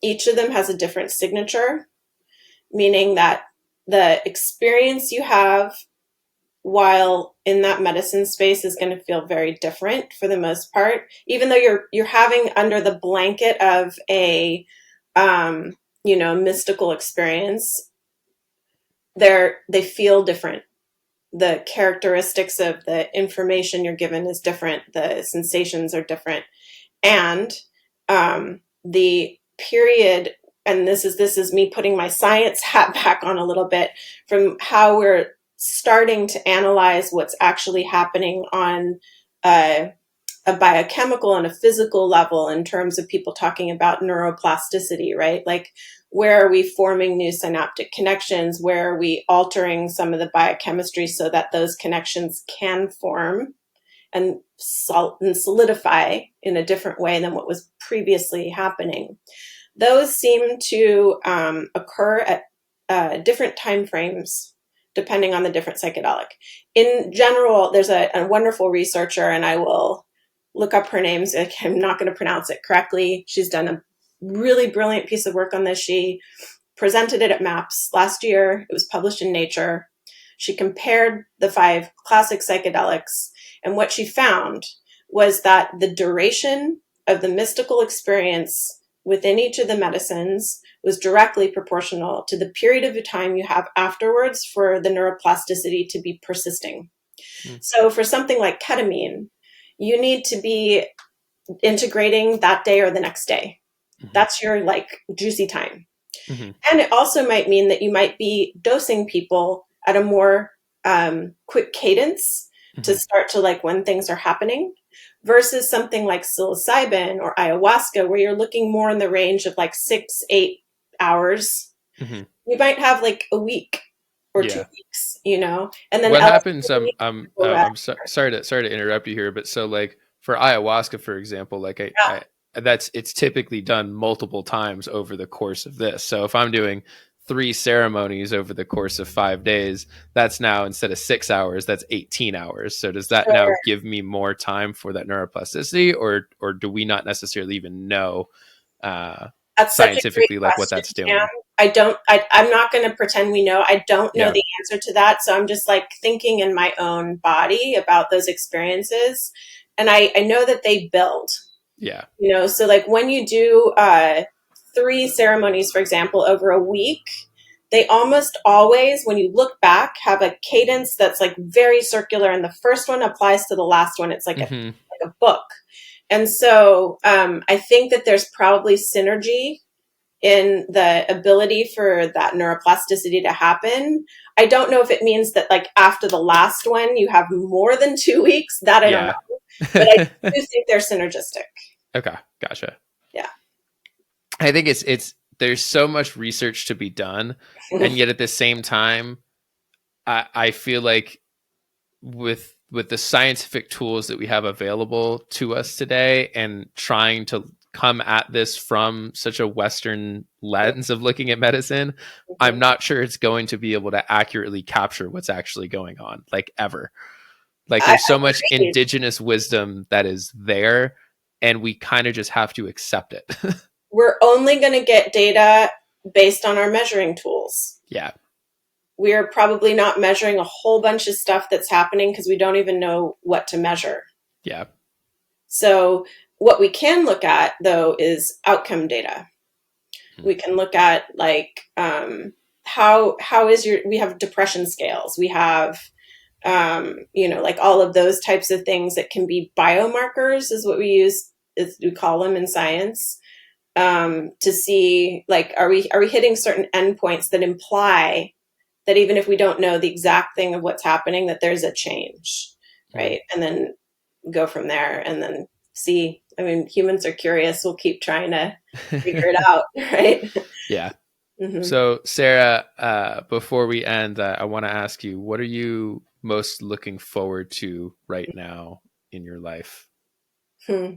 each of them has a different signature, meaning that the experience you have while in that medicine space is going to feel very different for the most part, even though you're having under the blanket of a mystical experience. They feel different. The characteristics of the information you're given is different. The sensations are different. And the period, and this is me putting my science hat back on a little bit, from how we're starting to analyze what's actually happening on a biochemical and a physical level in terms of people talking about neuroplasticity, right? Like, where are we forming new synaptic connections? Where are we altering some of the biochemistry so that those connections can form and solidify in a different way than what was previously happening? Those seem to occur at different time frames depending on the different psychedelic. In general, there's a wonderful researcher, and I will look up her name. I'm not going to pronounce it correctly. She's done a really brilliant piece of work on this. She presented it at MAPS last year. It was published in Nature. She compared the 5 classic psychedelics, and what she found was that the duration of the mystical experience within each of the medicines was directly proportional to the period of time you have afterwards for the neuroplasticity to be persisting. Hmm. So for something like ketamine, you need to be integrating that day or the next day. Hmm. That's your like juicy time. Hmm. And it also might mean that you might be dosing people at a more quick cadence to Hmm. start to like when things are happening, versus something like psilocybin or ayahuasca, where you're looking more in the range of like 6-8 hours. Hmm. You might have like a week or two Yeah. weeks, and then What happens? LSD, Sorry to interrupt you here, but so like for ayahuasca, for example, like yeah, it's typically done multiple times over the course of this. So if I'm doing 3 ceremonies over the course of 5 days, that's now, instead of 6 hours, that's 18 hours. So does that now Sure. give me more time for that neuroplasticity, or do we not necessarily even know That's such a great scientifically like what question, that's Cam. doing? I'm not going to pretend we know. I don't know Yeah. the answer to that. So I'm just like thinking in my own body about those experiences. And I know that they build, Yeah. so like when you do 3 ceremonies, for example, over a week, they almost always, when you look back, have a cadence that's like very circular. And the first one applies to the last one. It's like Mm-hmm. like a book. And so I think that there's probably synergy in the ability for that neuroplasticity to happen. I don't know if it means that like after the last one, you have more than 2 weeks. That I don't Yeah. know. But I do think they're synergistic. Okay, gotcha. Yeah. I think it's there's so much research to be done, and yet at the same time, I feel like with the scientific tools that we have available to us today, and trying to come at this from such a Western lens of looking at medicine, I'm not sure it's going to be able to accurately capture what's actually going on, like ever. Like I there's so much agree. indigenous wisdom that is there, and we kind of just have to accept it. We're only going to get data based on our measuring tools. Yeah. We're probably not measuring a whole bunch of stuff that's happening because we don't even know what to measure. Yeah. So, what we can look at though is outcome data. We can look at like how is your, we have depression scales, we have like all of those types of things that can be biomarkers, is what we use, is we call them in science, to see like are we hitting certain endpoints that imply that even if we don't know the exact thing of what's happening, that there's a change, Mm. right? And then go from there and then see. I mean, humans are curious. We'll keep trying to figure it out, right? Yeah. Mm-hmm. So, Sarah, before we end, I want to ask you, what are you most looking forward to right now in your life? Hmm.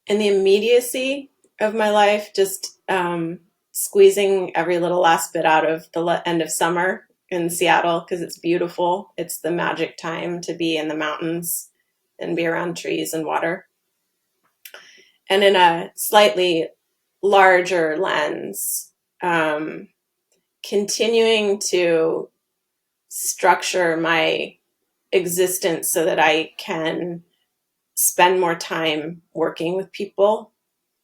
In the immediacy of my life, just squeezing every little last bit out of the end of summer in Seattle because it's beautiful. It's the magic time to be in the mountains and be around trees and water. And in a slightly larger lens, continuing to structure my existence so that I can spend more time working with people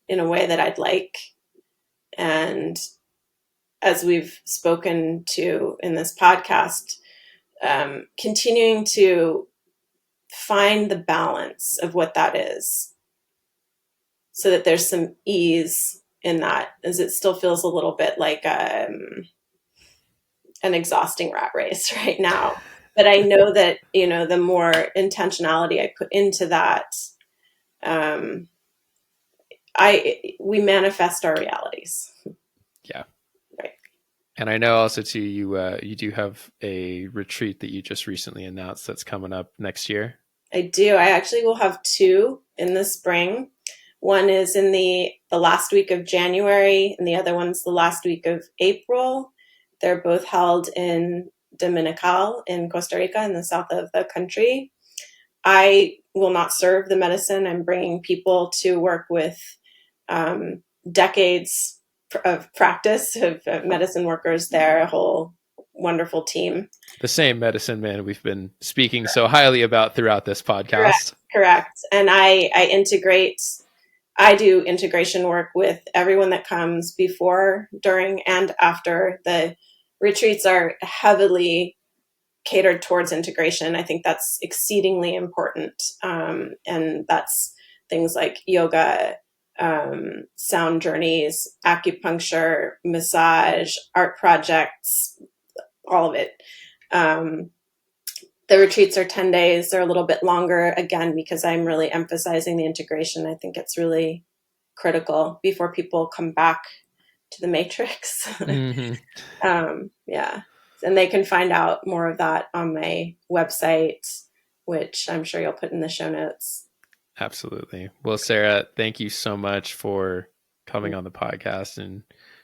in a way that I'd like. And as we've spoken to in this podcast, continuing to find the balance of what that is so that there's some ease in that, as it still feels a little bit like an exhausting rat race right now. But I know that, the more intentionality I put into that, um, we manifest our realities. Yeah. Right. And I know also too, you do have a retreat that you just recently announced that's coming up next year. I do. I actually will have 2 in the spring. One is in the last week of January, and the other one's the last week of April. They're both held in Dominical in Costa Rica in the south of the country. I will not serve the medicine. I'm bringing people to work with decades of practice of medicine workers there, a whole wonderful team. The same medicine man we've been speaking so highly about throughout this podcast. Correct. And I do integration work with everyone that comes before, during, and after. The retreats are heavily catered towards integration. I think that's exceedingly important. And that's things like yoga, sound journeys, acupuncture, massage, art projects, all of it. The retreats are 10 days. They're a little bit longer, again, because I'm really emphasizing the integration. I think it's really critical before people come back to the matrix. Mm-hmm. Yeah. And they can find out more of that on my website, which I'm sure you'll put in the show notes. Absolutely. Well, Sarah, thank you so much for coming on the podcast and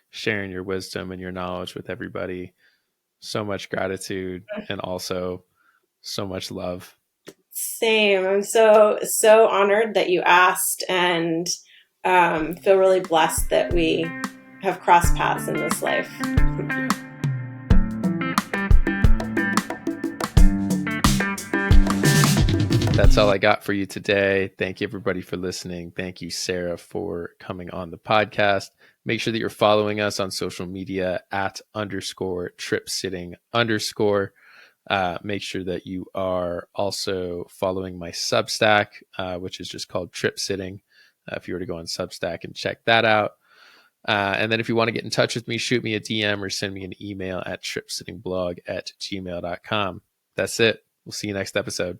sharing your wisdom and your knowledge with everybody. So much gratitude and also so much love. Same. I'm so honored that you asked, and feel really blessed that we have crossed paths in this life. That's all I got for you today. Thank you, everybody, for listening. Thank you, Sarah, for coming on the podcast. Make sure that you're following us on social media at _trip_sitting_. Make sure that you are also following my Substack, which is just called Trip Sitting. If you were to go on Substack and check that out. And then if you want to get in touch with me, shoot me a DM or send me an email at tripsittingblog@gmail.com. That's it. We'll see you next episode.